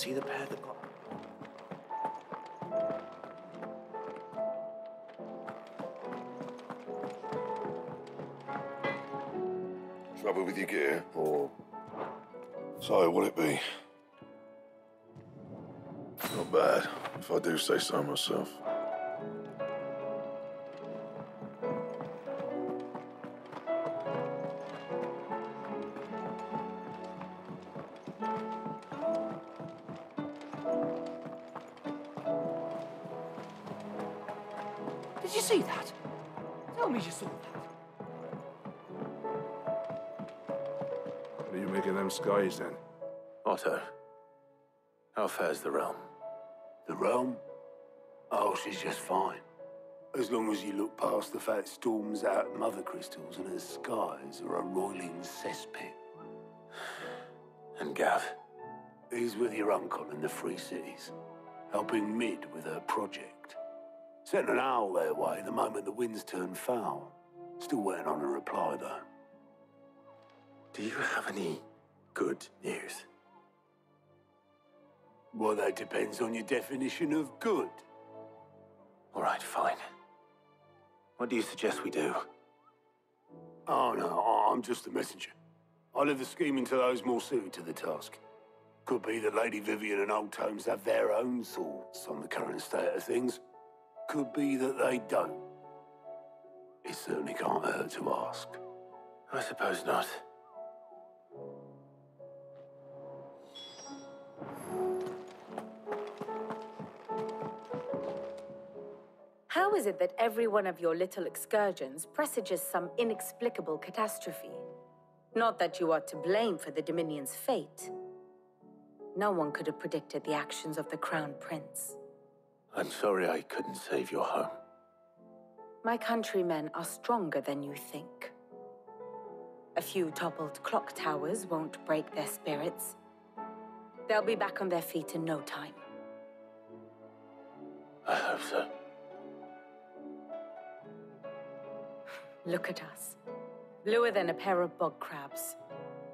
see the pair that got... Trouble with your gear, or... So, what'll it be? Not bad, if I do say so myself. Did you see that? Tell me you saw that. What are you making them skies, then? Otto, how fares the realm? The realm? Oh, she's just fine. As long as you look past the fat storms out mother crystals and her skies are a roiling cesspit. And Gav? He's with your uncle in the Free Cities, helping Mid with her project. Sent an owl their way the moment the winds turned foul. Still waiting on a reply, though. Do you have any good news? Well, that depends on your definition of good. All right, fine. What do you suggest we do? Oh, no, I'm just a messenger. I leave the scheming to those more suited to the task. Could be that Lady Vivian and Old Tomes have their own thoughts on the current state of things. Could be that they don't. It certainly can't hurt to ask. I suppose not. How is it that every one of your little excursions presages some inexplicable catastrophe? Not that you are to blame for the Dominion's fate. No one could have predicted the actions of the Crown Prince. I'm sorry I couldn't save your home. My countrymen are stronger than you think. A few toppled clock towers won't break their spirits. They'll be back on their feet in no time. I hope so. Look at us. Bluer than a pair of bog crabs.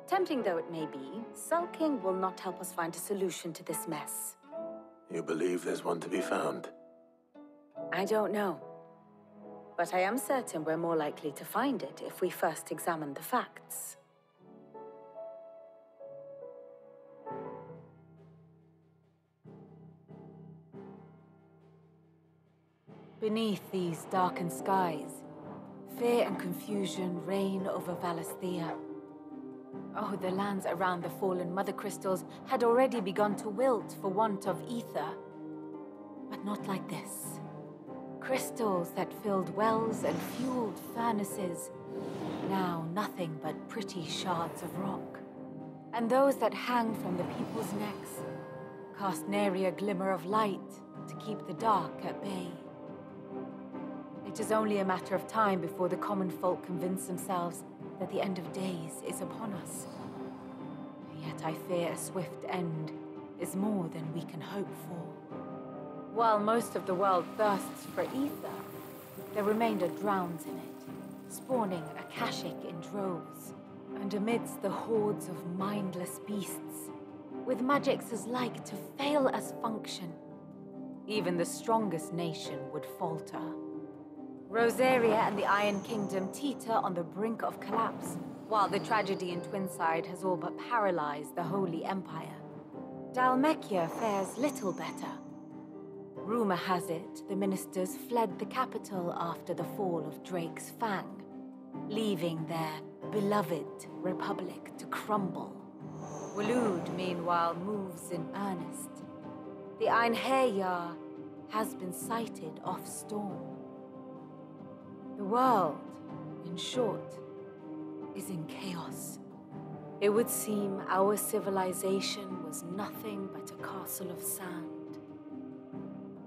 Tempting though it may be, sulking will not help us find a solution to this mess. You believe there's one to be found? I don't know. But I am certain we're more likely to find it if we first examine the facts. Beneath these darkened skies, fear and confusion reign over Valisthea. Oh, the lands around the fallen mother crystals had already begun to wilt for want of ether. But not like this. Crystals that filled wells and fueled furnaces, now nothing but pretty shards of rock. And those that hang from the people's necks cast nary a glimmer of light to keep the dark at bay. It is only a matter of time before the common folk convince themselves that the end of days is upon us. Yet I fear a swift end is more than we can hope for. While most of the world thirsts for ether, the remainder drowns in it, spawning Akashic in droves. And amidst the hordes of mindless beasts, with magics as like to fail as function, even the strongest nation would falter. Rosaria and the Iron Kingdom teeter on the brink of collapse, while the tragedy in Twinside has all but paralyzed the Holy Empire. Dalmekia fares little better. Rumor has it the ministers fled the capital after the fall of Drake's Fang, leaving their beloved republic to crumble. Waloed, meanwhile, moves in earnest. The Einherjar has been sighted off-storm. The world, in short, is in chaos. It would seem our civilization was nothing but a castle of sand,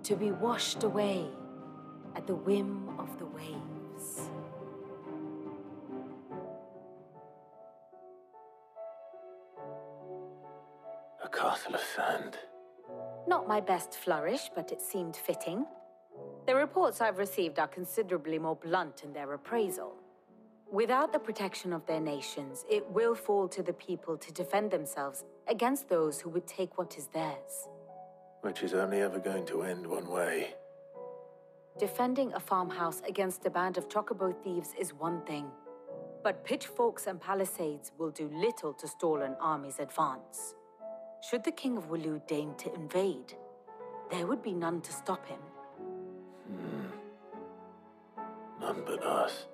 to be washed away at the whim of the waves. A castle of sand. Not my best flourish, but it seemed fitting. The reports I've received are considerably more blunt in their appraisal. Without the protection of their nations, it will fall to the people to defend themselves against those who would take what is theirs. Which is only ever going to end one way. Defending a farmhouse against a band of Chocobo thieves is one thing, but pitchforks and palisades will do little to stall an army's advance. Should the King of Wulu deign to invade, there would be none to stop him. None but us.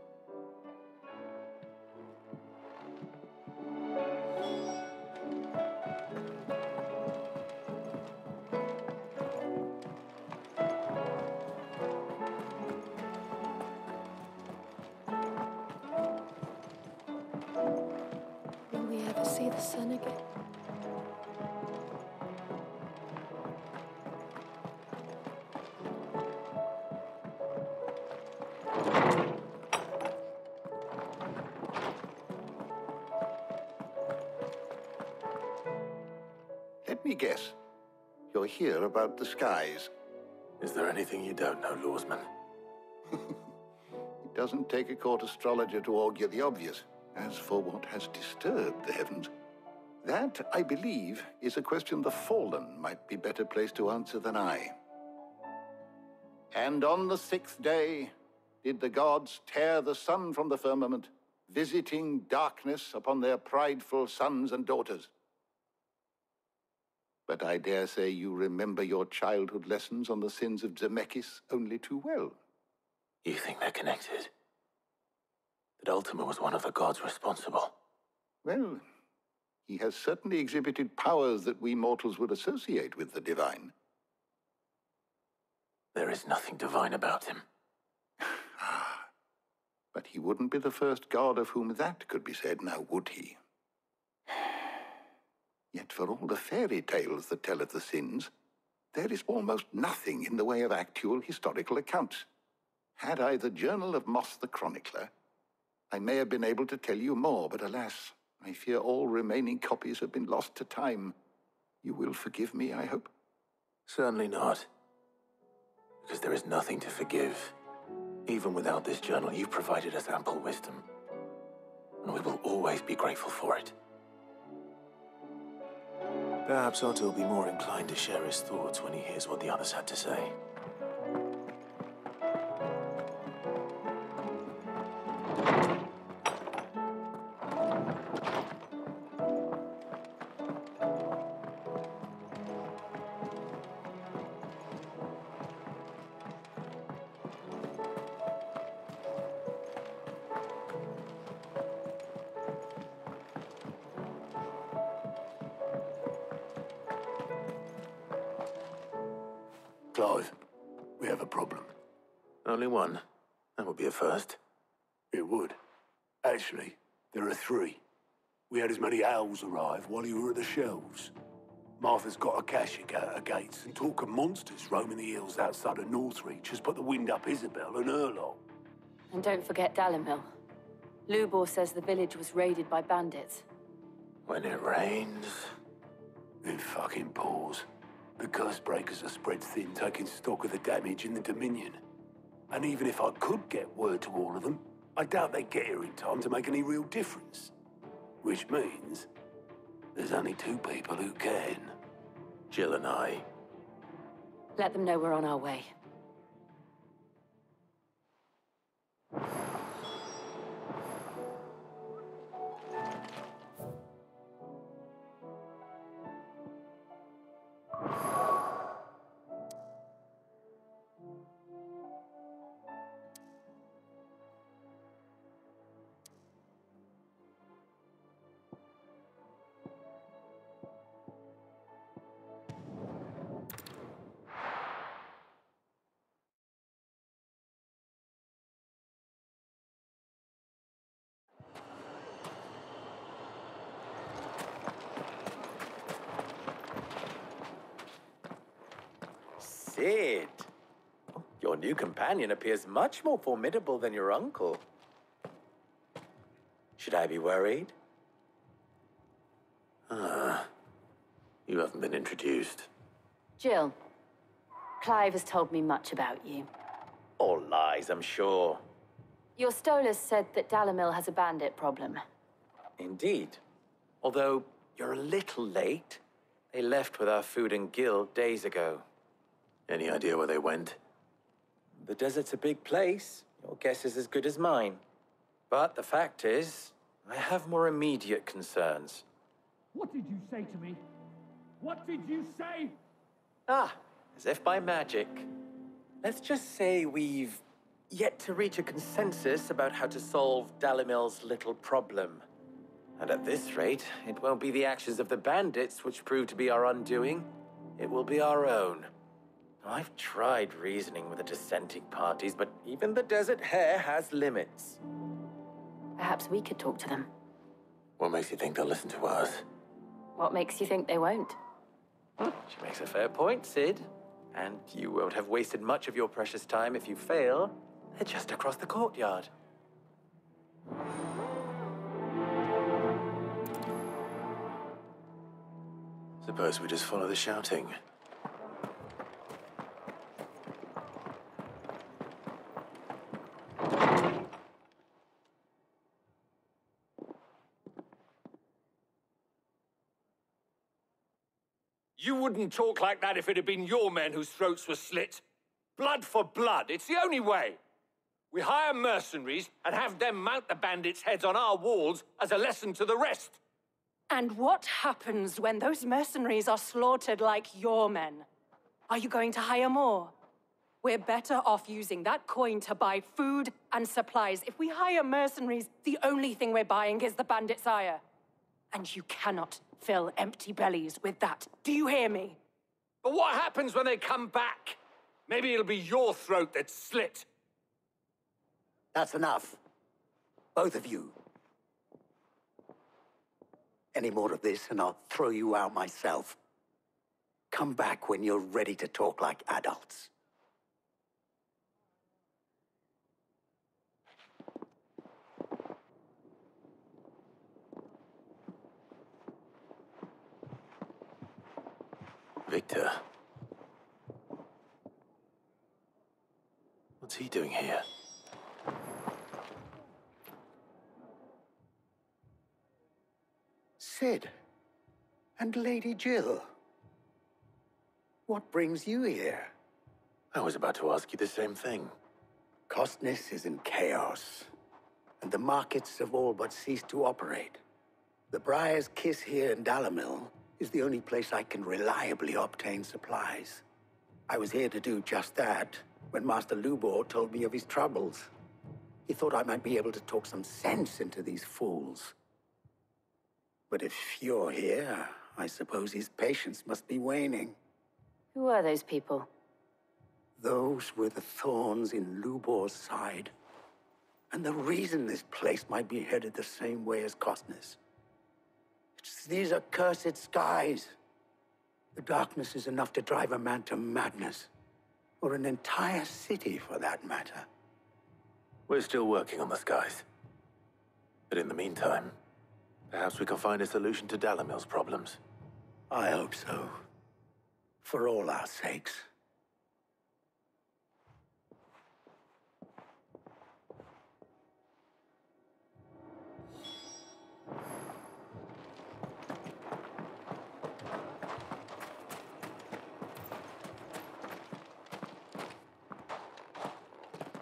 Will we ever see the sun again? Let me guess. You're here about the skies. Is there anything you don't know, Lawsman? It doesn't take a court astrologer to augur the obvious. As for what has disturbed the heavens, that, I believe, is a question the Fallen might be better placed to answer than I. And on the 6th day did the gods tear the sun from the firmament, visiting darkness upon their prideful sons and daughters. But I dare say you remember your childhood lessons on the sins of Zemeckis only too well. You think they're connected? That Ultima was one of the gods responsible? Well, he has certainly exhibited powers that we mortals would associate with the divine. There is nothing divine about him. But he wouldn't be the first god of whom that could be said, now would he? Yet for all the fairy tales that tell of the sins, there is almost nothing in the way of actual historical accounts. Had I the Journal of Moss the Chronicler, I may have been able to tell you more, but alas, I fear all remaining copies have been lost to time. You will forgive me, I hope? Certainly not. Because there is nothing to forgive. Even without this journal, you've provided us ample wisdom. And we will always be grateful for it. Perhaps Otto will be more inclined to share his thoughts when he hears what the others had to say. Clive, we have a problem. Only one. That would be a first. It would. Actually, there are 3. We had as many owls arrive while you were at the shelves. Martha's got a Akashic out her gates, and talk of monsters roaming the hills outside of Northreach has put the wind up Isabel and Erlong. And don't forget Dalimil. Lubor says the village was raided by bandits. When it rains... It fucking pours. The curse breakers are spread thin, taking stock of the damage in the Dominion. And even if I could get word to all of them, I doubt they'd get here in time to make any real difference. Which means there's only 2 people who can. Jill and I. Let them know we're on our way. Sid, your new companion appears much more formidable than your uncle. Should I be worried? You haven't been introduced. Jill, Clive has told me much about you. All lies, I'm sure. Your Stolas said that Dalimil has a bandit problem. Indeed. Although, you're a little late. They left with our food and guild days ago. Any idea where they went? The desert's a big place. Your guess is as good as mine. But the fact is, I have more immediate concerns. What did you say to me? What did you say? Ah, as if by magic. Let's just say we've yet to reach a consensus about how to solve Dalimil's little problem. And at this rate, it won't be the actions of the bandits which prove to be our undoing. It will be our own. I've tried reasoning with the dissenting parties, but even the desert hare has limits. Perhaps we could talk to them. What makes you think they'll listen to us? What makes you think they won't? She makes a fair point, Sid. And you won't have wasted much of your precious time if you fail. They're just across the courtyard. Suppose we just follow the shouting. You wouldn't talk like that if it had been your men whose throats were slit. Blood for blood, it's the only way. We hire mercenaries and have them mount the bandits' heads on our walls as a lesson to the rest. And what happens when those mercenaries are slaughtered like your men? Are you going to hire more? We're better off using that coin to buy food and supplies. If we hire mercenaries, the only thing we're buying is the bandit's ire. And you cannot fill empty bellies with that. Do you hear me? But what happens when they come back? Maybe it'll be your throat that's slit. That's enough. Both of you. Any more of this and I'll throw you out myself. Come back when you're ready to talk like adults. Victor. What's he doing here? Sid. And Lady Jill. What brings you here? I was about to ask you the same thing. Costness is in chaos, and the markets have all but ceased to operate. The Briar's Kiss here in Dalimil is the only place I can reliably obtain supplies. I was here to do just that when Master Lubor told me of his troubles. He thought I might be able to talk some sense into these fools. But if you're here, I suppose his patience must be waning. Who are those people? Those were the thorns in Lubor's side. And the reason this place might be headed the same way as Costness. It's these accursed skies. The darkness is enough to drive a man to madness. Or an entire city, for that matter. We're still working on the skies. But in the meantime, perhaps we can find a solution to Dalimil's problems. I hope so. For all our sakes.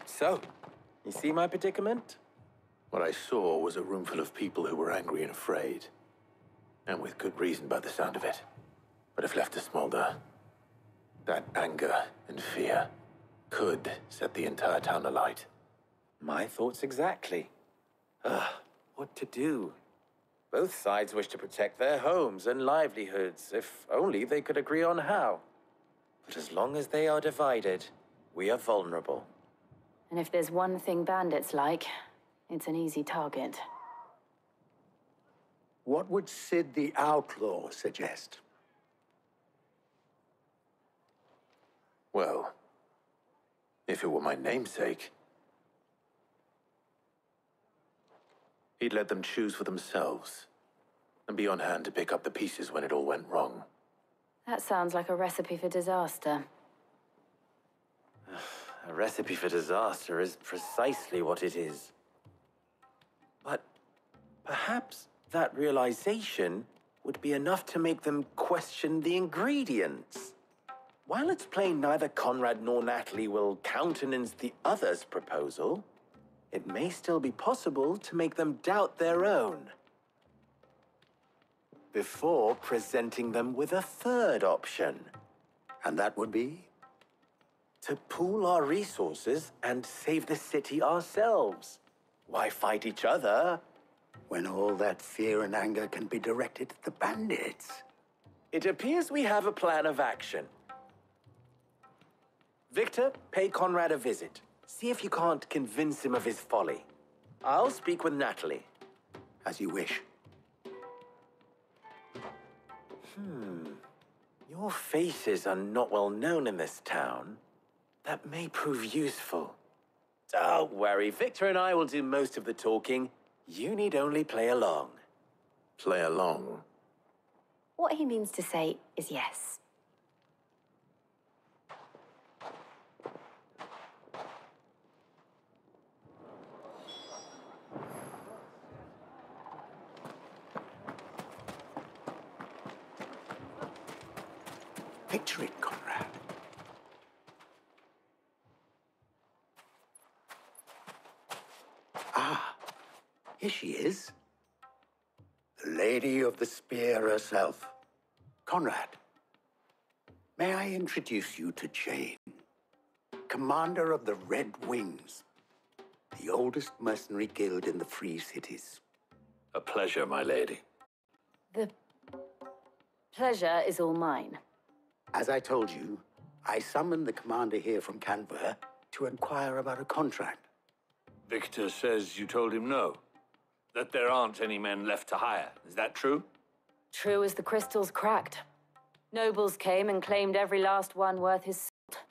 So, you see my predicament? What I saw was a room full of people who were angry and afraid. And with good reason by the sound of it. But if left to smolder, that anger and fear could set the entire town alight. My thoughts exactly. What to do? Both sides wish to protect their homes and livelihoods, if only they could agree on how. But as long as they are divided, we are vulnerable. And if there's one thing bandits like, it's an easy target. What would Sid the Outlaw suggest? Well, if it were my namesake, he'd let them choose for themselves and be on hand to pick up the pieces when it all went wrong. That sounds like a recipe for disaster. A recipe for disaster is precisely what it is. But perhaps that realization would be enough to make them question the ingredients. While it's plain neither Conrad nor Natalie will countenance the other's proposal, it may still be possible to make them doubt their own before presenting them with a third option. And that would be? To pool our resources and save the city ourselves. Why fight each other when all that fear and anger can be directed at the bandits? It appears we have a plan of action. Victor, pay Conrad a visit. See if you can't convince him of his folly. I'll speak with Natalie. As you wish. Your faces are not well known in this town. That may prove useful. Don't worry, Victor and I will do most of the talking. You need only play along. Play along? What he means to say is yes. Picture it, Conrad. Ah, here she is. The Lady of the Spear herself. Conrad, may I introduce you to Jane, commander of the Red Wings, the oldest mercenary guild in the Free Cities. A pleasure, my lady. The pleasure is all mine. As I told you, I summoned the commander here from Canberra to inquire about a contract. Victor says you told him no. That there aren't any men left to hire. Is that true? True as the crystals cracked. Nobles came and claimed every last one worth his salt.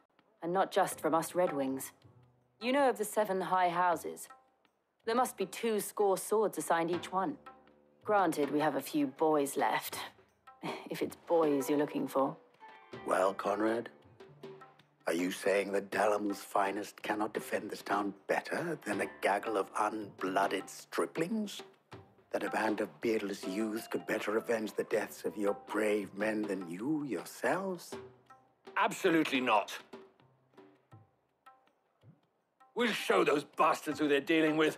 And not just from us Red Wings. You know of the 7 high houses. There must be 2 score swords assigned each one. Granted, we have a few boys left. If it's boys you're looking for. Well, Conrad, are you saying that Dalamel's finest cannot defend this town better than a gaggle of unblooded striplings? That a band of beardless youths could better avenge the deaths of your brave men than you yourselves? Absolutely not. We'll show those bastards who they're dealing with.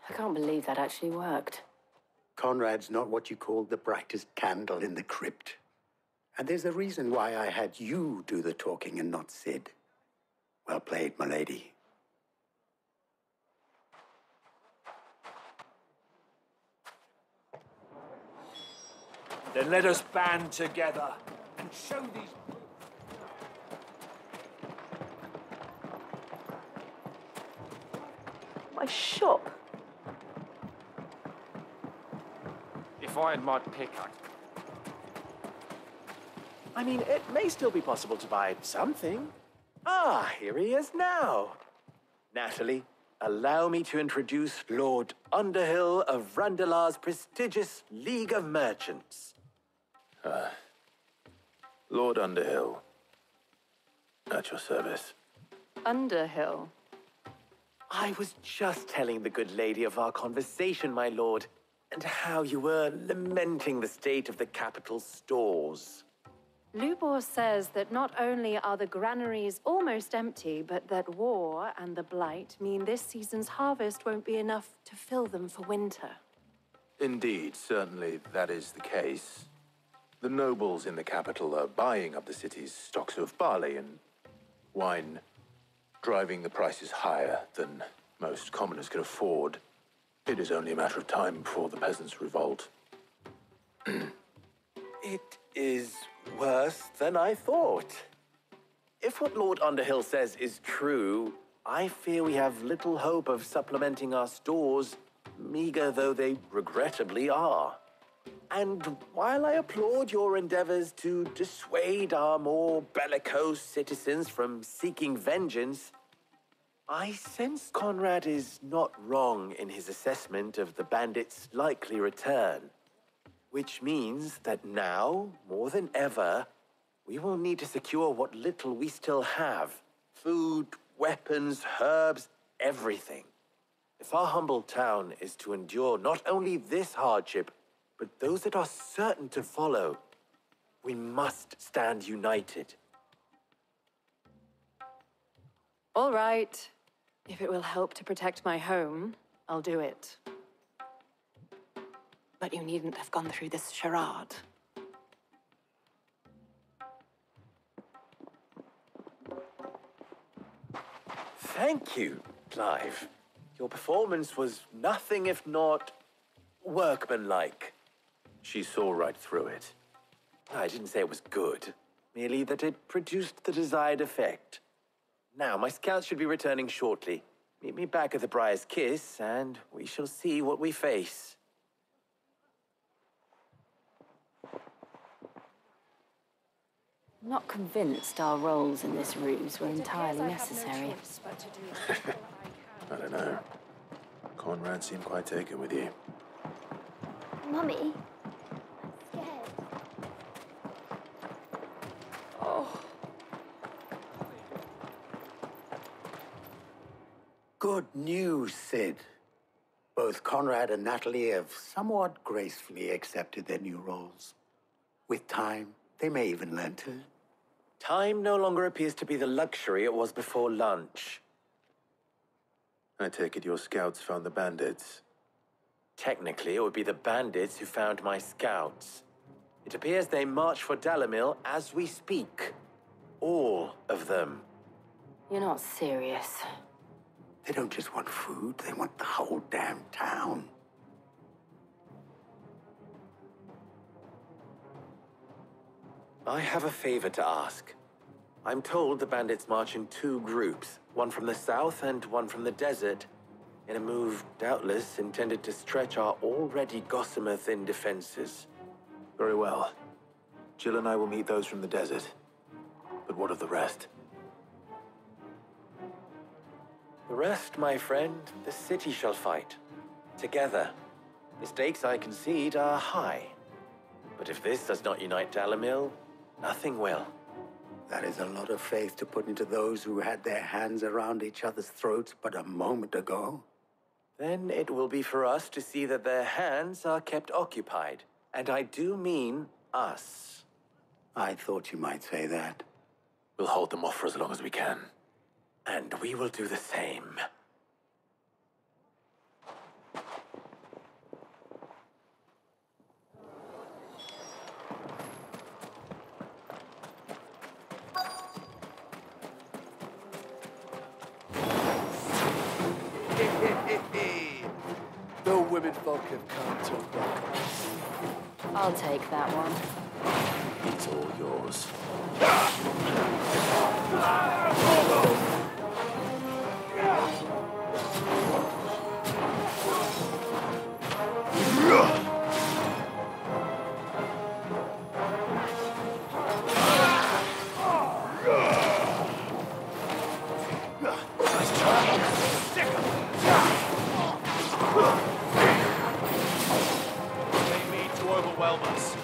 I can't believe that actually worked. Conrad's not what you call the brightest candle in the crypt. And there's a reason why I had you do the talking and not Sid. Well played, my lady. Then let us band together and show these... My shop. If I had my pickaxe. I mean, it may still be possible to buy something. Ah, here he is now. Natalie, allow me to introduce Lord Underhill of Randalar's prestigious League of Merchants. Lord Underhill. At your service. Underhill. I was just telling the good lady of our conversation, my lord, and how you were lamenting the state of the capital's stores. Lubor says that not only are the granaries almost empty, but that war and the Blight mean this season's harvest won't be enough to fill them for winter. Indeed, certainly that is the case. The nobles in the capital are buying up the city's stocks of barley and wine, driving the prices higher than most commoners can afford. It is only a matter of time before the peasants revolt. It is worse than I thought. If what Lord Underhill says is true, I fear we have little hope of supplementing our stores, meager though they regrettably are. And while I applaud your endeavors to dissuade our more bellicose citizens from seeking vengeance, I sense Conrad is not wrong in his assessment of the bandits' likely return. Which means that now, more than ever, we will need to secure what little we still have. Food, weapons, herbs, everything. If our humble town is to endure not only this hardship, but those that are certain to follow, we must stand united. All right. If it will help to protect my home, I'll do it. But you needn't have gone through this charade. Thank you, Clive. Your performance was nothing if not workmanlike. She saw right through it. I didn't say it was good, merely that it produced the desired effect. Now, my scouts should be returning shortly. Meet me back at the Briar's Kiss, and we shall see what we face. I'm not convinced our roles in this ruse were entirely necessary. I don't know. Conrad seemed quite taken with you. Mummy, I'm scared. Oh. Good news, Sid. Both Conrad and Natalie have somewhat gracefully accepted their new roles. With time, they may even learn to. Time no longer appears to be the luxury it was before lunch. I take it your scouts found the bandits. Technically, it would be the bandits who found my scouts. It appears they march for Dalimil as we speak. All of them. You're not serious. They don't just want food, they want the whole damn town. I have a favor to ask. I'm told the bandits march in two groups, one from the south and one from the desert, in a move doubtless intended to stretch our already gossamer-thin defenses. Very well. Jill and I will meet those from the desert. But what of the rest? The rest, my friend, the city shall fight. Together. The stakes, I concede, are high. But if this does not unite Dalimil, nothing will. That is a lot of faith to put into those who had their hands around each other's throats but a moment ago. Then it will be for us to see that their hands are kept occupied. And I do mean us. I thought you might say that. We'll hold them off for as long as we can. And we will do the same. The women folk have come to welcome us. I'll take that one. It's all yours. They mean to overwhelm us.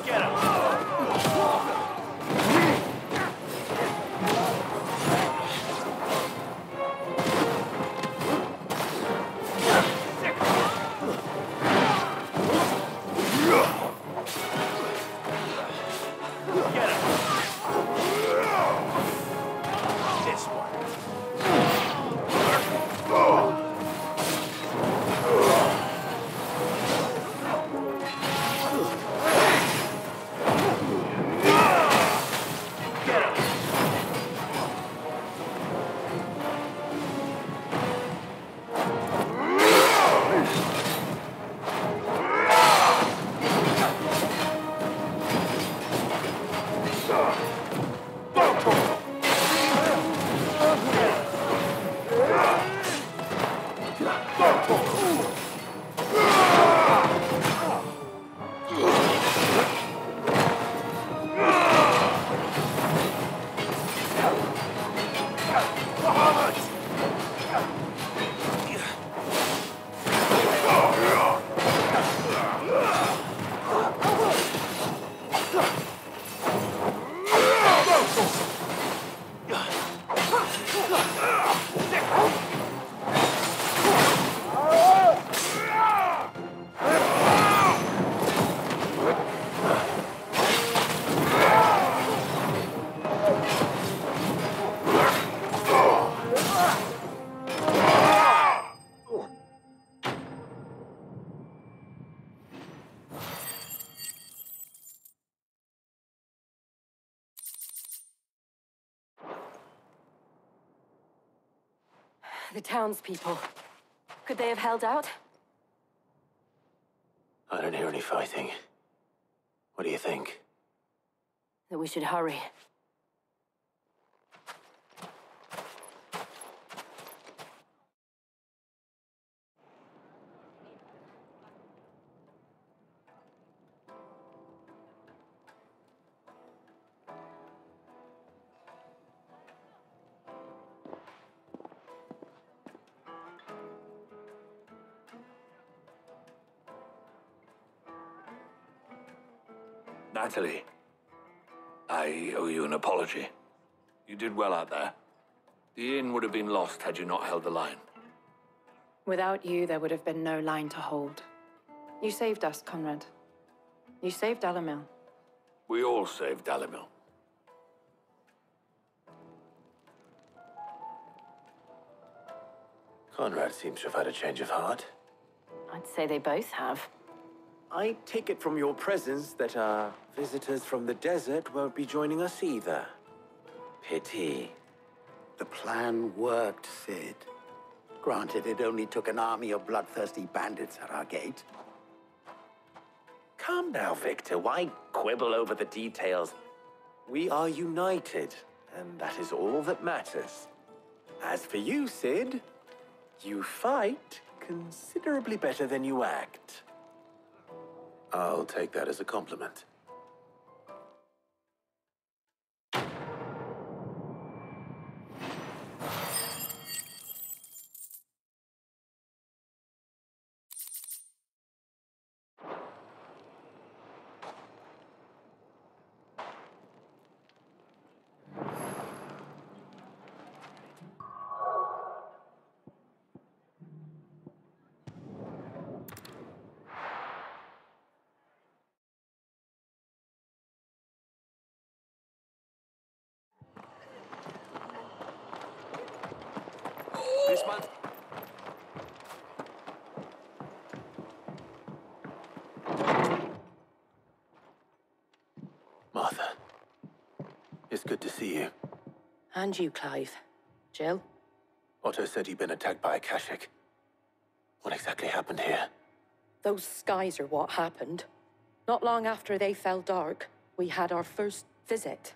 Get him! The townspeople. Could they have held out? I don't hear any fighting. What do you think? That we should hurry. Natalie, I owe you an apology. You did well out there. The inn would have been lost had you not held the line. Without you, there would have been no line to hold. You saved us, Conrad. You saved Dalimil. We all saved Dalimil. Conrad seems to have had a change of heart. I'd say they both have. I take it from your presence that our visitors from the desert won't be joining us either. Pity. The plan worked, Sid. Granted, it only took an army of bloodthirsty bandits at our gate. Calm now, Victor. Why quibble over the details? We are united, and that is all that matters. As for you, Sid, you fight considerably better than you act. I'll take that as a compliment. This month... Martha, it's good to see you. And you, Clive. Jill? Otto said you'd been attacked by a Kashik. What exactly happened here? Those skies are what happened. Not long after they fell dark, we had our first visit.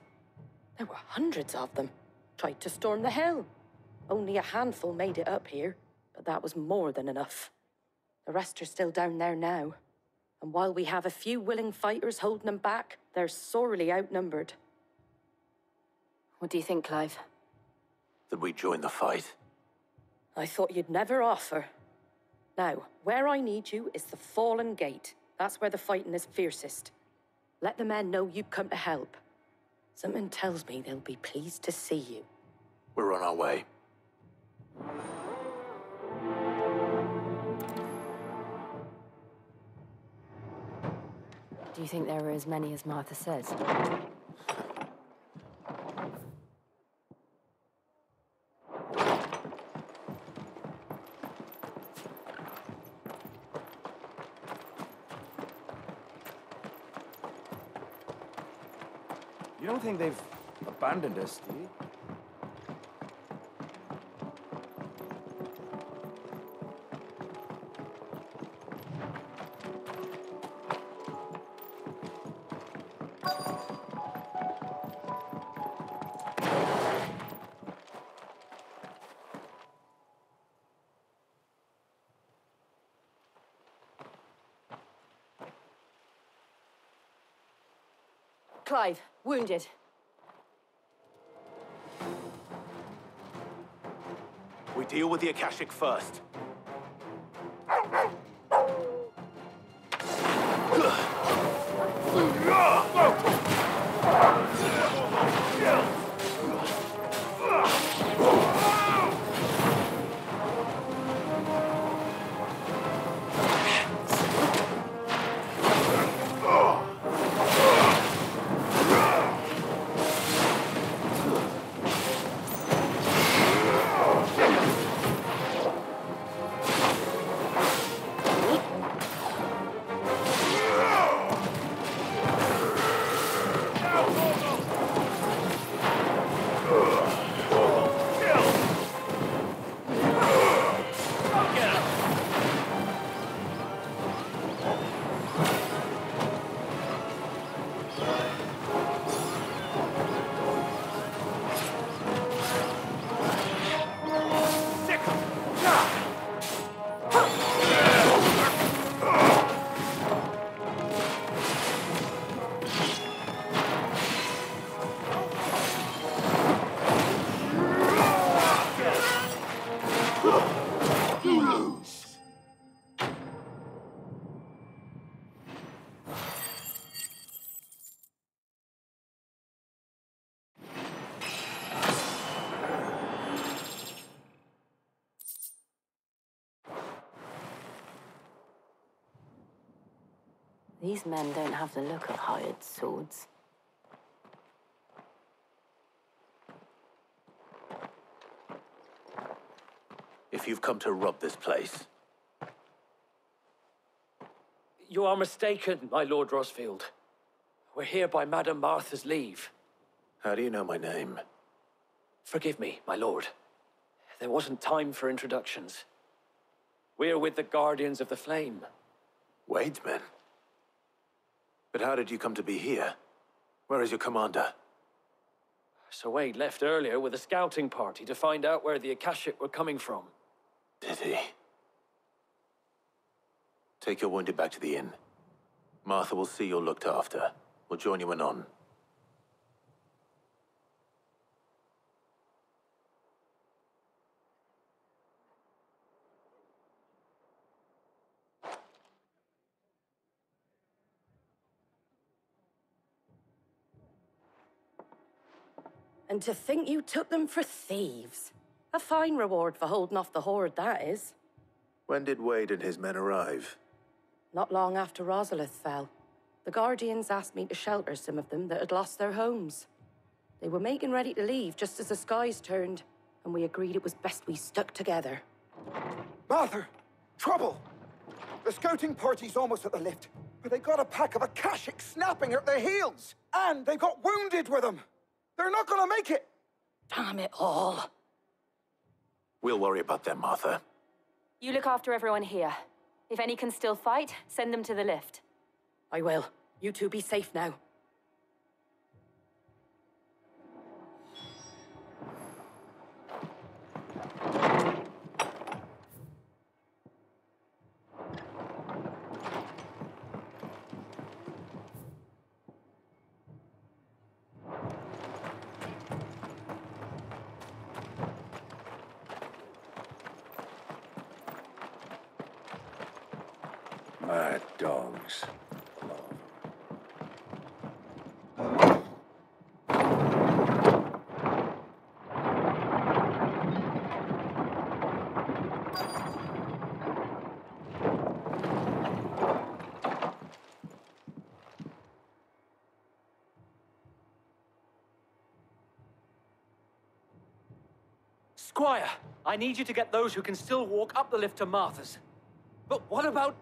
There were hundreds of them. Tried to storm the hill. Only a handful made it up here, but that was more than enough. The rest are still down there now. And while we have a few willing fighters holding them back, they're sorely outnumbered. What do you think, Clive? That we join the fight? I thought you'd never offer. Now, where I need you is the Fallen Gate. That's where the fighting is fiercest. Let the men know you've come to help. Something tells me they'll be pleased to see you. We're on our way. Do you think there were as many as Martha says? You don't think they've abandoned us, do you? Clive, wounded. We deal with the Akashic first. These men don't have the look of hired swords. If you've come to rob this place, You are mistaken, my Lord Rosfield. We're here by Madame Martha's leave. how do you know my name? Forgive me, my lord. There wasn't time for introductions. We're with the Guardians of the Flame. Wade's men? But how did you come to be here? Where is your commander? Sir Wade left earlier with a scouting party to find out where the Akashic were coming from. Did he? Take your wounded back to the inn. Martha will see you're looked after. We'll join you anon. And to think you took them for thieves. A fine reward for holding off the horde, that is. When did Wade and his men arrive? Not long after Rosalith fell. The Guardians asked me to shelter some of them that had lost their homes. They were making ready to leave just as the skies turned, and we agreed it was best we stuck together. Martha! Trouble! The scouting party's almost at the lift, but they got a pack of Akashic snapping at their heels! And they got wounded with them! They're not gonna make it! Damn it all. We'll worry about them, Martha. You look after everyone here. If any can still fight, send them to the lift. I will. You two be safe now. Mad dogs. Squire, I need you to get those who can still walk up the lift to Martha's. But what about...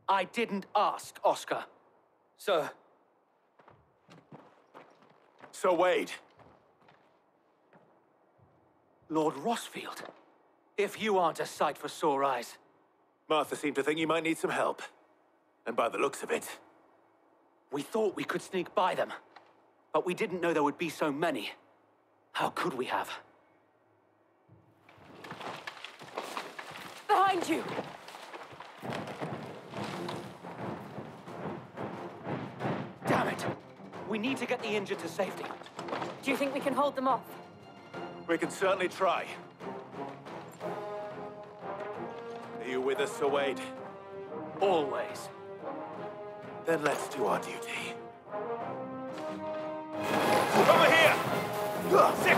I didn't ask, Oscar. Sir. Sir Wade. Lord Rosfield. If you aren't a sight for sore eyes. Martha seemed to think you might need some help. And by the looks of it... We thought we could sneak by them. But we didn't know there would be so many. How could we have? Behind you! Damn it! We need to get the injured to safety. Do you think we can hold them off? We can certainly try. Are you with us, Sir Wade? Always. Then let's do our duty. Over here! Sick!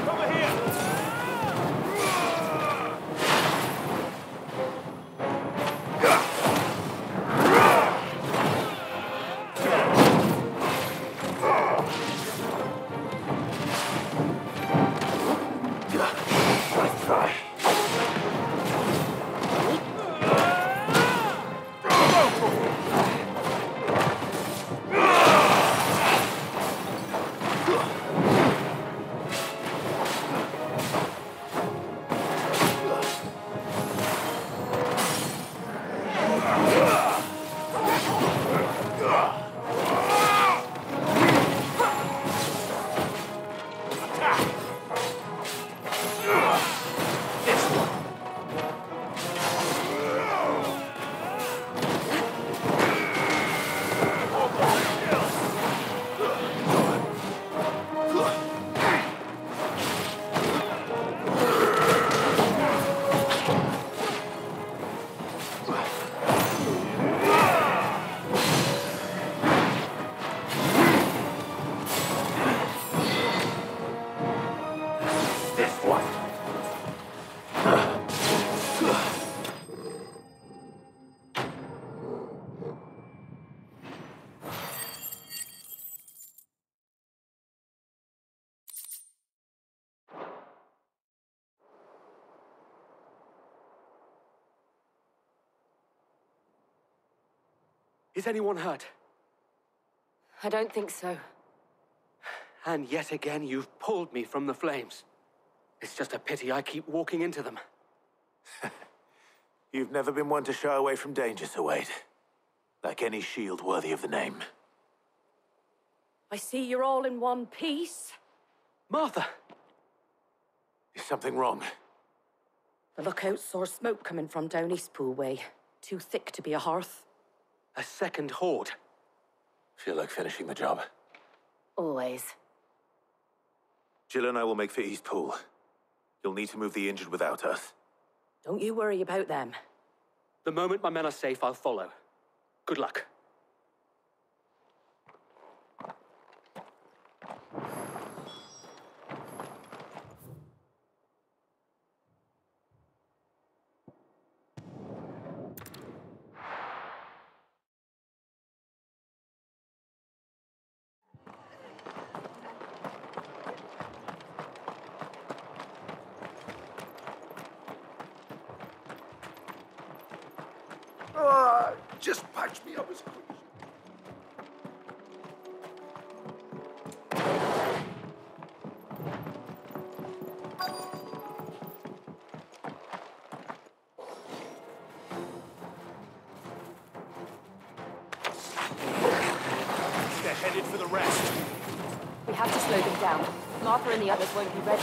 Over here! Nice try. Is anyone hurt? I don't think so. And yet again, you've pulled me from the flames. It's just a pity I keep walking into them. You've never been one to shy away from danger, Sir Wade. Like any shield worthy of the name. I see you're all in one piece. Martha! Is something wrong? The lookout saw smoke coming from down Eastpool way. Too thick to be a hearth. A second horde. Feel like finishing the job? Always. Jill and I will make for Eastpool. You'll need to move the injured without us. Don't you worry about them. The moment my men are safe, I'll follow. Good luck. Just patch me up as quick as They're headed for the rest. We have to slow them down. Martha and the others won't be ready.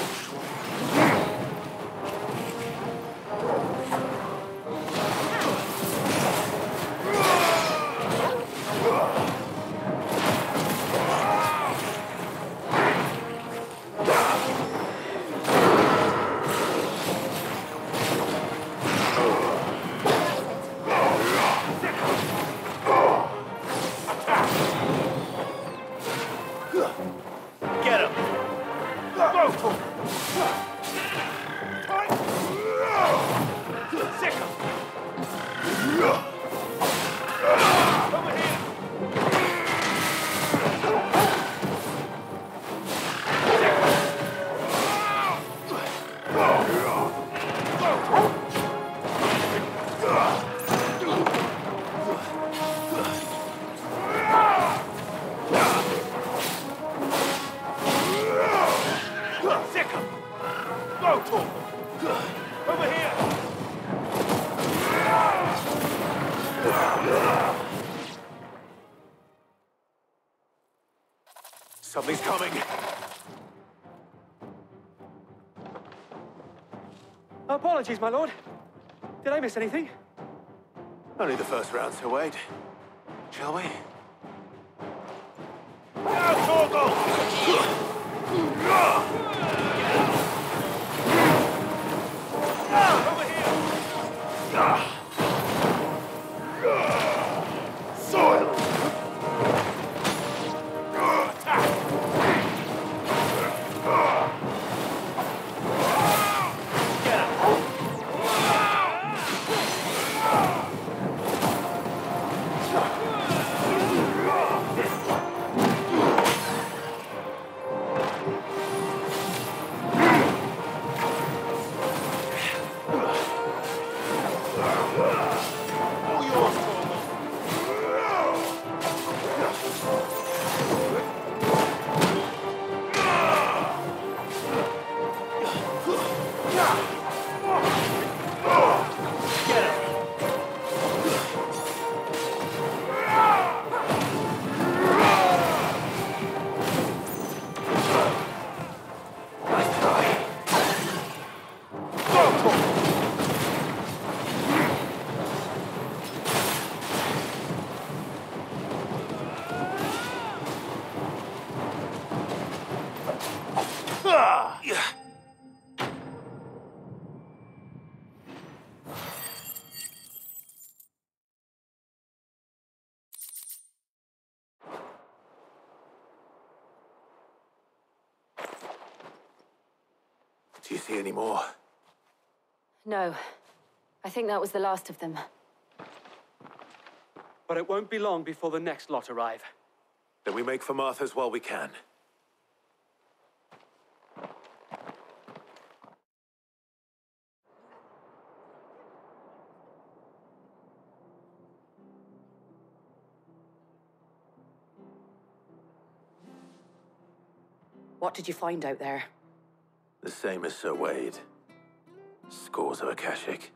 Something's coming. Apologies, my lord. Did I miss anything? Only the first round, Sir Wade. Shall we? Do you see any more? No. I think that was the last of them. But it won't be long before the next lot arrive. Then we make for Martha's while we can. What did you find out there? The same as Sir Wade. Scores of Akashic.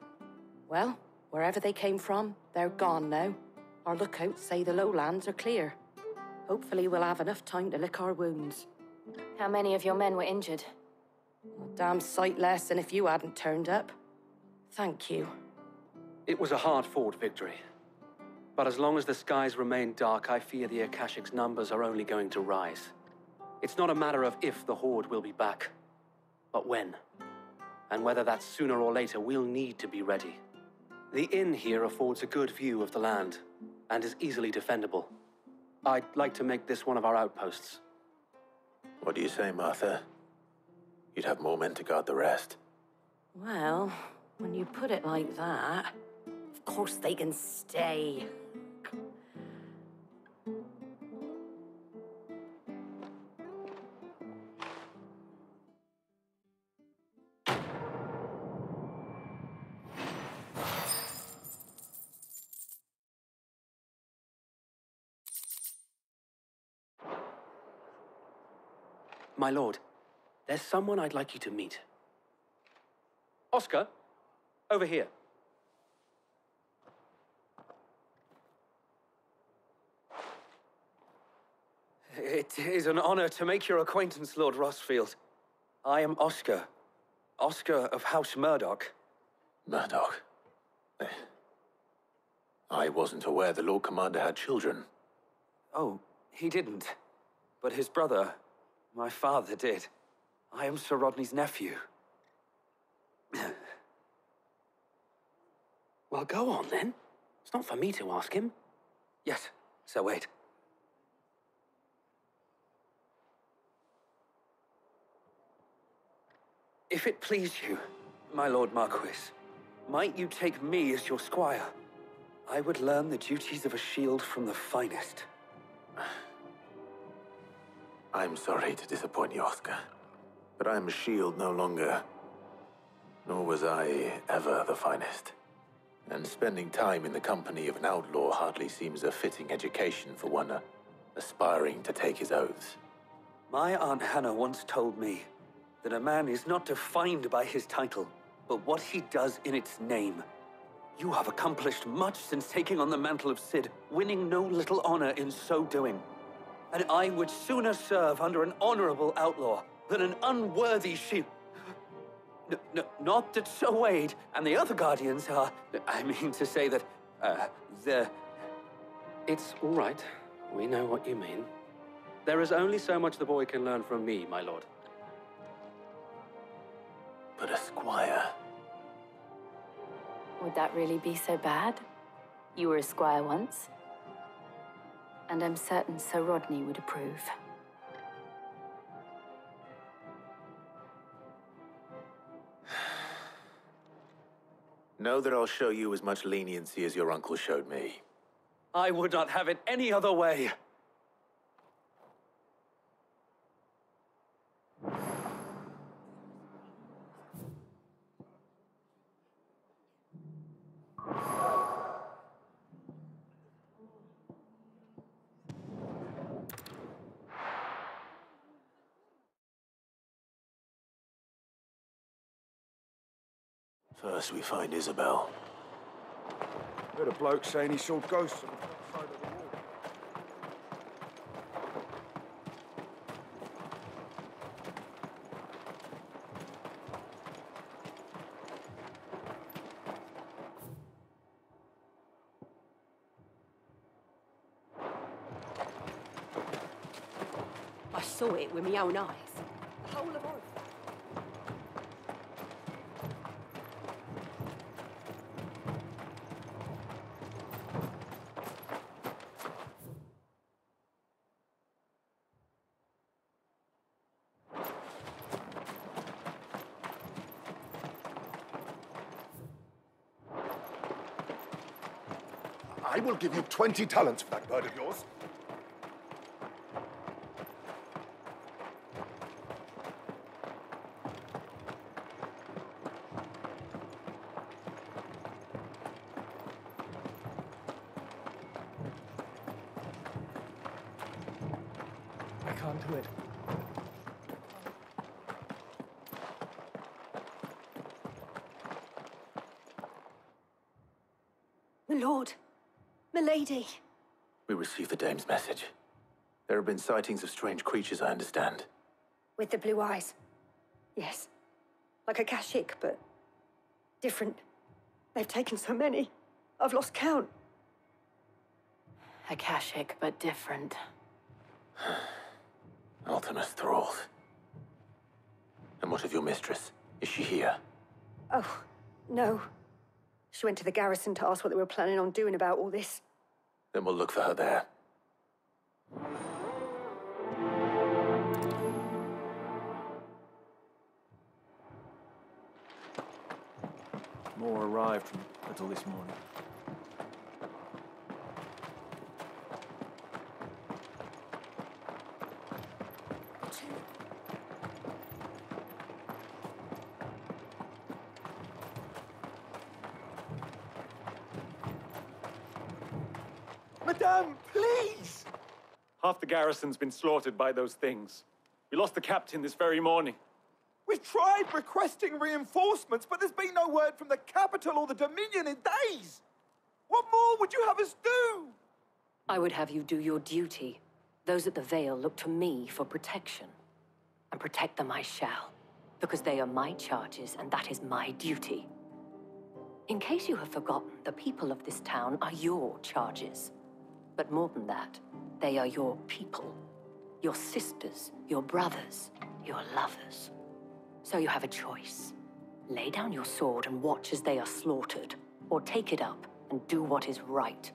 Well, wherever they came from, they're gone now. Our lookouts say the lowlands are clear. Hopefully we'll have enough time to lick our wounds. How many of your men were injured? A damn sight less than if you hadn't turned up. Thank you. It was a hard-fought victory. But as long as the skies remain dark, I fear the Akashic's numbers are only going to rise. It's not a matter of if the Horde will be back, but when. And whether that's sooner or later, we'll need to be ready. The inn here affords a good view of the land, and is easily defendable. I'd like to make this one of our outposts. What do you say, Martha? You'd have more men to guard the rest. Well, when you put it like that, of course they can stay. My lord, there's someone I'd like you to meet. Oscar, over here. It is an honor to make your acquaintance, Lord Rosfield. I am Oscar. Oscar of House Murdoch. Murdoch? I wasn't aware the Lord Commander had children. Oh, he didn't. But his brother, my father, did. I am Sir Rodney's nephew. Well, go on, then. It's not for me to ask him. Yes, Sir Wade. If it please you, my Lord Marquis, might you take me as your squire? I would learn the duties of a shield from the finest. I'm sorry to disappoint you, Oscar, but I'm a shield no longer. Nor was I ever the finest. And spending time in the company of an outlaw hardly seems a fitting education for one aspiring to take his oaths. My Aunt Hannah once told me that a man is not defined by his title, but what he does in its name. You have accomplished much since taking on the mantle of Cid, winning no little honor in so doing. And I would sooner serve under an honorable outlaw than an unworthy shield. Not that Sir Wade and the other guardians are... I mean to say that, they're... It's all right. We know what you mean. There is only so much the boy can learn from me, my lord. But a squire... Would that really be so bad? You were a squire once. And I'm certain Sir Rodney would approve. Know that I'll show you as much leniency as your uncle showed me. I would not have it any other way. First we find Isabel. Heard a bloke saying he saw ghosts on the front side of the wall. I saw it with my own eyes. The whole of Earth. I will give you 20 talents for that bird of yours. I can't do it. lord. Malady. We received the dame's message. There have been sightings of strange creatures, I understand. With the blue eyes. Yes. Like a Kashik, but different. They've taken so many. I've lost count. Akashic, but different. Ultimus thralls. And what of your mistress? Is she here? Oh, no. She went to the garrison to ask what they were planning on doing about all this. Then we'll look for her there. More arrived from Little this morning. Madame, please! Half the garrison's been slaughtered by those things. We lost the captain this very morning. We've tried requesting reinforcements, but there's been no word from the capital or the Dominion in days. What more would you have us do? I would have you do your duty. Those at the Vale look to me for protection. And protect them I shall, because they are my charges, and that is my duty. In case you have forgotten, the people of this town are your charges. But more than that, they are your people. Your sisters, your brothers, your lovers. So you have a choice. Lay down your sword and watch as they are slaughtered, or take it up and do what is right.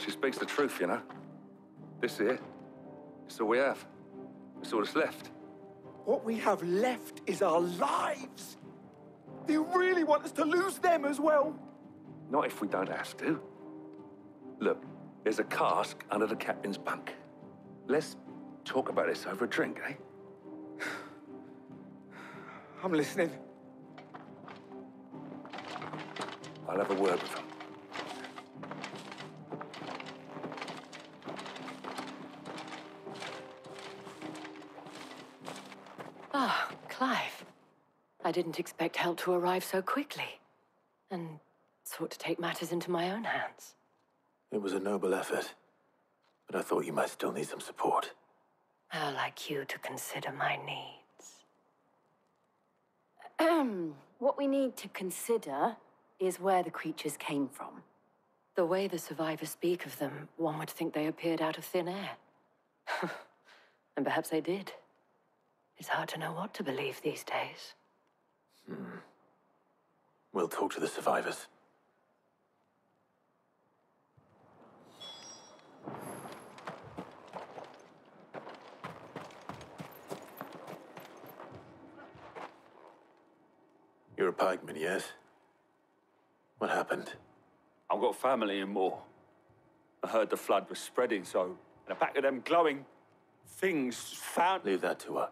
She speaks the truth, you know. This here, it's all we have. It's all that's left. What we have left is our lives. Do you really want us to lose them as well? Not if we don't have to. Look, there's a cask under the captain's bunk. Let's talk about this over a drink, eh? I'm listening. I'll have a word with him. Ah, Clive. I didn't expect help to arrive so quickly. And sought to take matters into my own hands. It was a noble effort, but I thought you might still need some support. I'd like you to consider my needs. What we need to consider is where the creatures came from. The way the survivors speak of them, one would think they appeared out of thin air. And perhaps they did. It's hard to know what to believe these days. We'll talk to the survivors. You're a pikeman, yes? What happened? I've got family in Moor. I heard the flood was spreading, so in the back of them glowing things found... Leave that to her.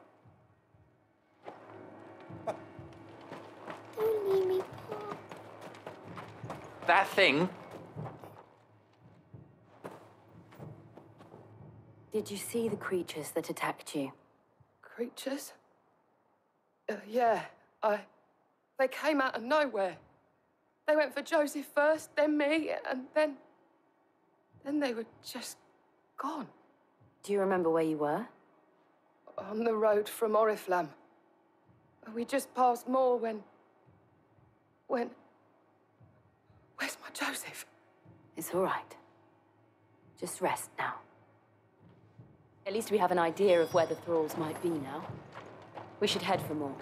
Don't leave me, Paul. That thing? Did you see the creatures that attacked you? Creatures? Yeah, They came out of nowhere. They went for Joseph first, then me, and then they were just gone. Do you remember where you were? On the road from Oriflamme. We just passed Moor when... Where's my Joseph? It's all right. Just rest now. At least we have an idea of where the thralls might be now. We should head for more.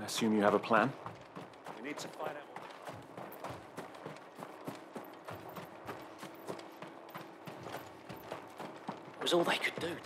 I assume you have a plan? We need to find out what... It was all they could do.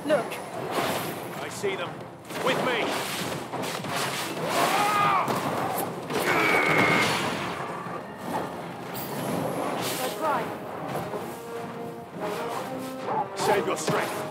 Look. I see them. With me! That's right. Save your strength.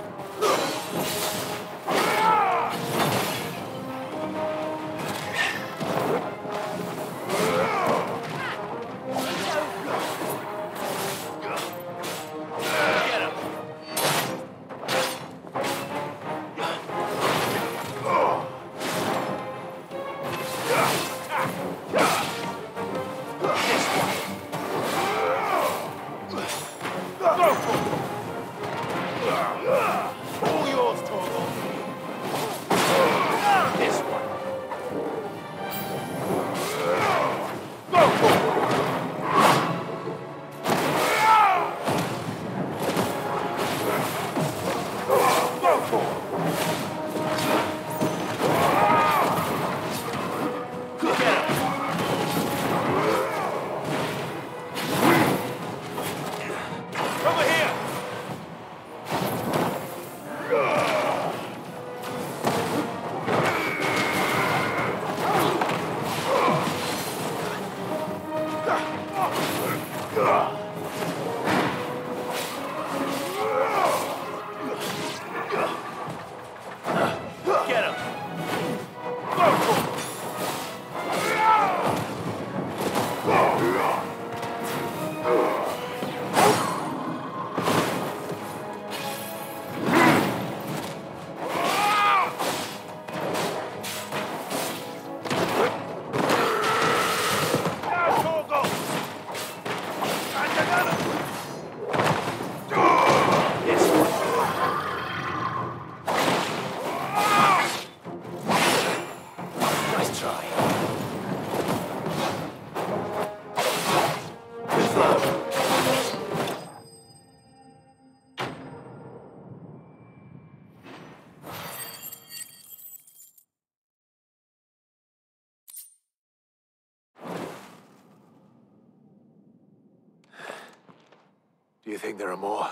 Do you think there are more?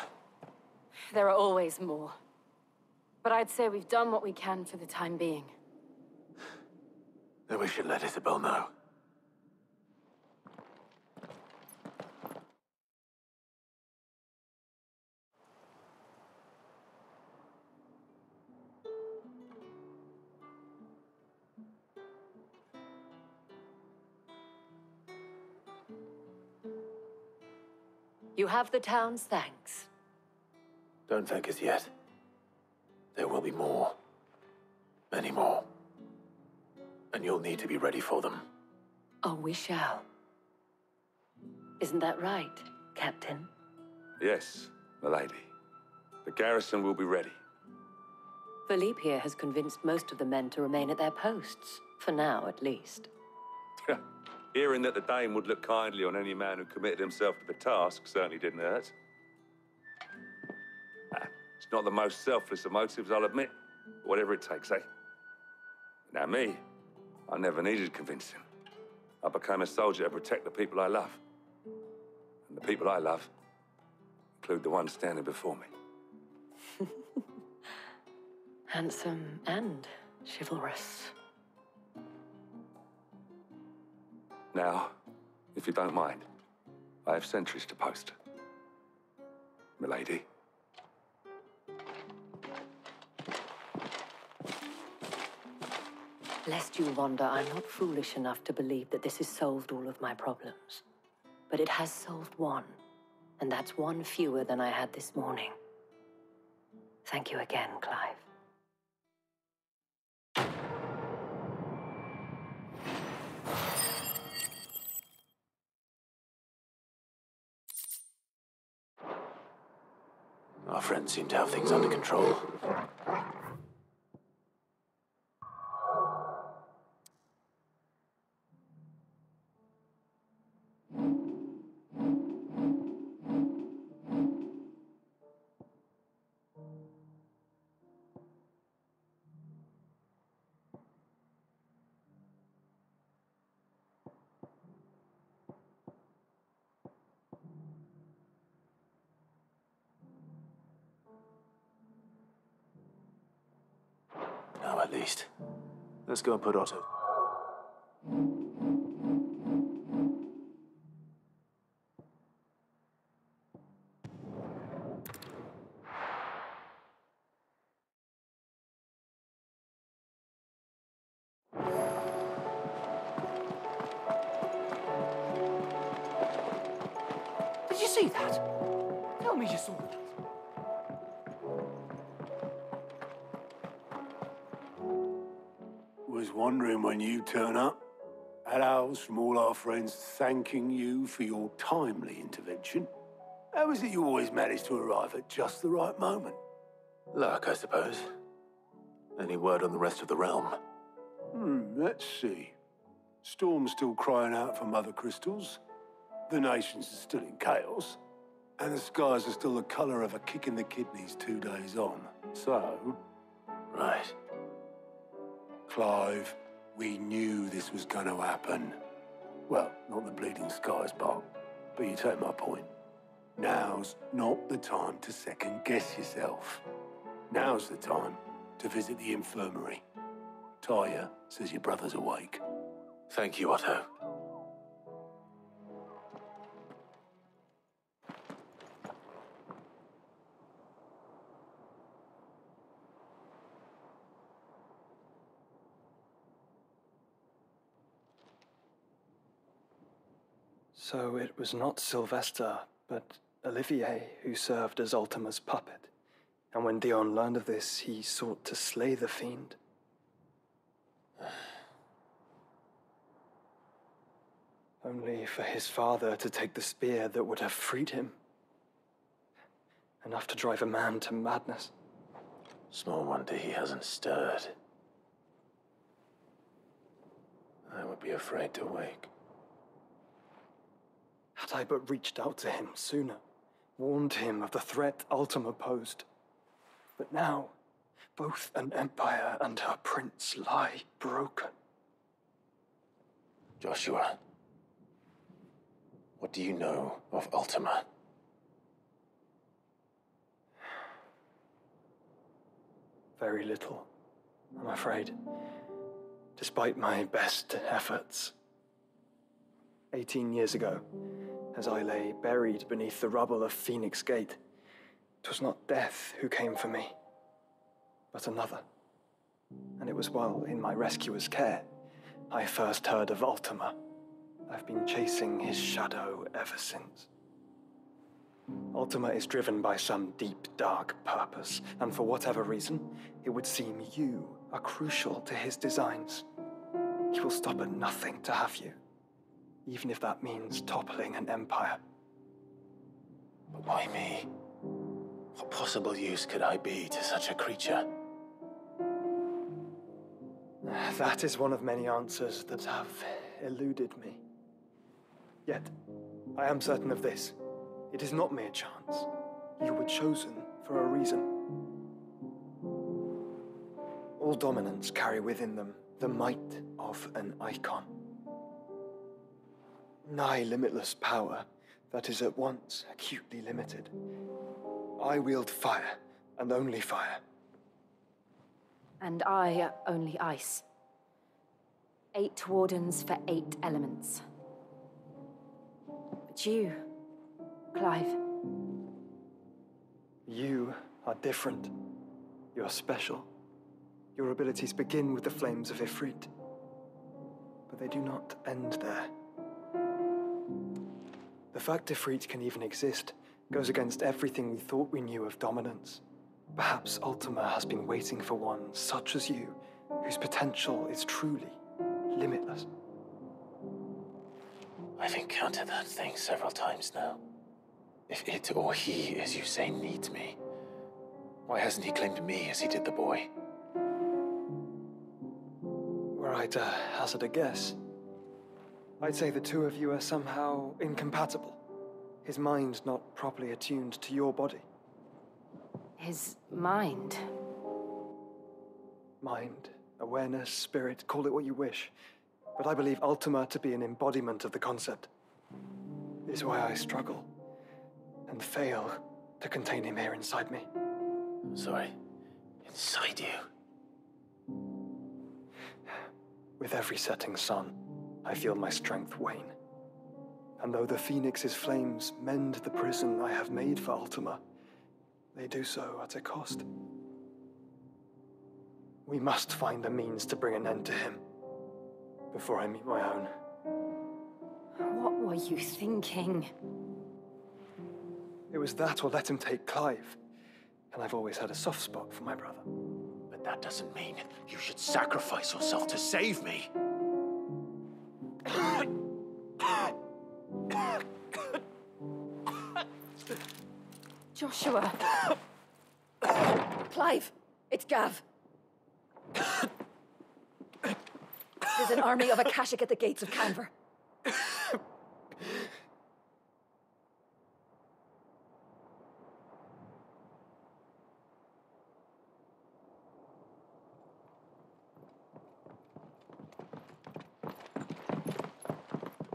There are always more. But I'd say we've done what we can for the time being. Then we should let Isabel know. You have the town's thanks. Don't thank us yet. There will be more. Many more. And you'll need to be ready for them. Oh, we shall. Isn't that right, Captain? Yes, milady. The garrison will be ready. Philippe here has convinced most of the men to remain at their posts. For now, at least. Hearing that the Dane would look kindly on any man who committed himself to the task certainly didn't hurt. It's not the most selfless of motives, I'll admit. But whatever it takes, eh? Now me, I never needed convincing. I became a soldier to protect the people I love. And the people I love include the ones standing before me. Handsome and chivalrous. Now, if you don't mind, I have sentries to post. Milady. Lest you wonder, I'm not foolish enough to believe that this has solved all of my problems. But it has solved one, and that's one fewer than I had this morning. Thank you again, Clive. Our friends seem to have things under control. least. Let's go and put Otto. Did you see that? Tell me you saw that. Was wondering when you turn up. Had owls from all our friends thanking you for your timely intervention. How is it you always manage to arrive at just the right moment? Luck, I suppose. Any word on the rest of the realm? Let's see. Storm's still crying out for mother crystals. The nations are still in chaos. And the skies are still the colour of a kick in the kidneys 2 days on. So... Right. Clive, we knew this was going to happen. Well, not the bleeding skies part, but you take my point. Now's not the time to second-guess yourself. Now's the time to visit the infirmary. Taya says your brother's awake. Thank you, Otto. So it was not Sylvester, but Olivier who served as Ultima's puppet. And when Dion learned of this, he sought to slay the fiend. Only for his father to take the spear that would have freed him. Enough to drive a man to madness. Small wonder he hasn't stirred. I would be afraid to wake. Had I but reached out to him sooner, warned him of the threat Ultima posed. But now, both an empire and her prince lie broken. Joshua, what do you know of Ultima? Very little, I'm afraid. Despite my best efforts. 18 years ago, as I lay buried beneath the rubble of Phoenix Gate, 'twas not death who came for me, but another. And it was while in my rescuer's care I first heard of Ultima. I've been chasing his shadow ever since. Ultima is driven by some deep, dark purpose, and for whatever reason, it would seem you are crucial to his designs. He will stop at nothing to have you, even if that means toppling an empire. But why me? What possible use could I be to such a creature? That is one of many answers that have eluded me. Yet, I am certain of this. It is not mere chance. You were chosen for a reason. All dominants carry within them the might of an Eikon. Nigh limitless power that is at once acutely limited. I wield fire, and only fire. And I only ice. 8 wardens for 8 elements. But you, Clive. You are different. You're special. Your abilities begin with the flames of Ifrit. But they do not end there. The fact Ifrit can even exist goes against everything we thought we knew of dominance. Perhaps Ultima has been waiting for one such as you, whose potential is truly limitless. I've encountered that thing several times now. If it or he, as you say, needs me, why hasn't he claimed me as he did the boy? Were I to hazard a guess, I'd say the two of you are somehow incompatible. His mind not properly attuned to your body. His mind? Mind, awareness, spirit, call it what you wish. But I believe Ultima to be an embodiment of the concept. Is why I struggle and fail to contain him here inside me. I'm sorry. Inside you? With every setting sun, I feel my strength wane. And though the Phoenix's flames mend the prison I have made for Ultima, they do so at a cost. We must find a means to bring an end to him before I meet my own. What were you thinking? It was that or let him take Clive. And I've always had a soft spot for my brother. But that doesn't mean you should sacrifice yourself to save me. Joshua. Clive, it's Gav. There's an army of Akashic at the gates of Canver.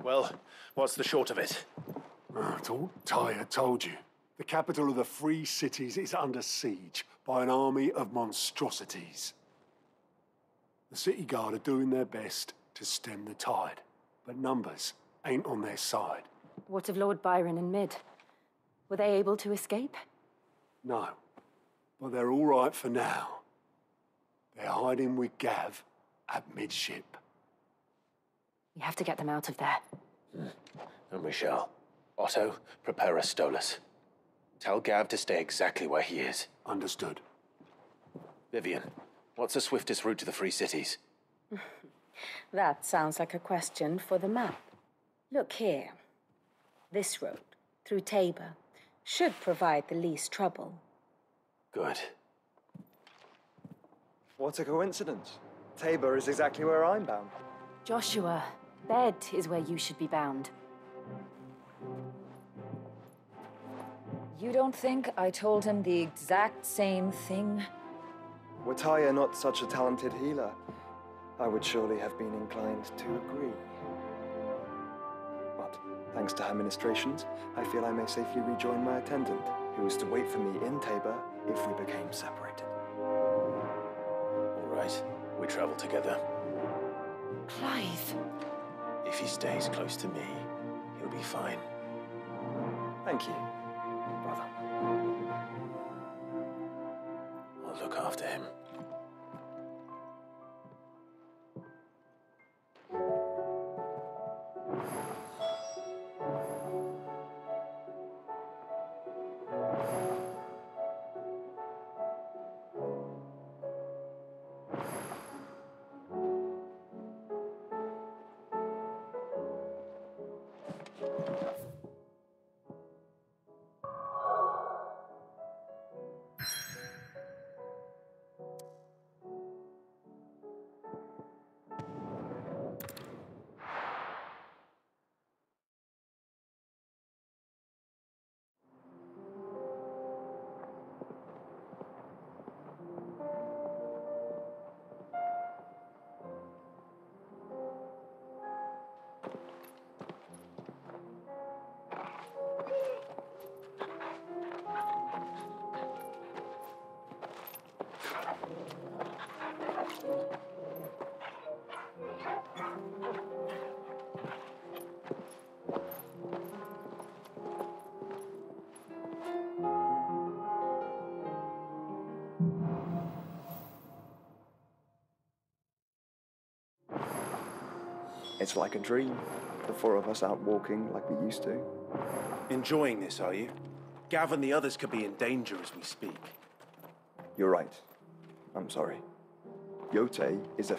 Well, what's the short of it? Tyre told you. The capital of the Free Cities is under siege by an army of monstrosities. The City Guard are doing their best to stem the tide, but numbers ain't on their side. What of Lord Byron and Mid? Were they able to escape? No, but they're all right for now. They're hiding with Gav at midship. We have to get them out of there. And we shall. Otto, prepare a Stolas. Tell Gav to stay exactly where he is. Understood. Vivian, what's the swiftest route to the Free Cities? That sounds like a question for the map. Look here. This road, through Tabor, should provide the least trouble. Good. What a coincidence. Tabor is exactly where I'm bound. Joshua, bed is where you should be bound. You don't think I told him the exact same thing? Were Tyre not such a talented healer, I would surely have been inclined to agree. But, thanks to her ministrations, I feel I may safely rejoin my attendant, who is to wait for me in Tabor if we became separated. All right, we travel together. Clive. If he stays close to me, he'll be fine. Thank you, brother. I'll look after him. It's like a dream, the four of us out walking like we used to. Enjoying this, are you? Gav and the others could be in danger as we speak. You're right. I'm sorry. Yote is a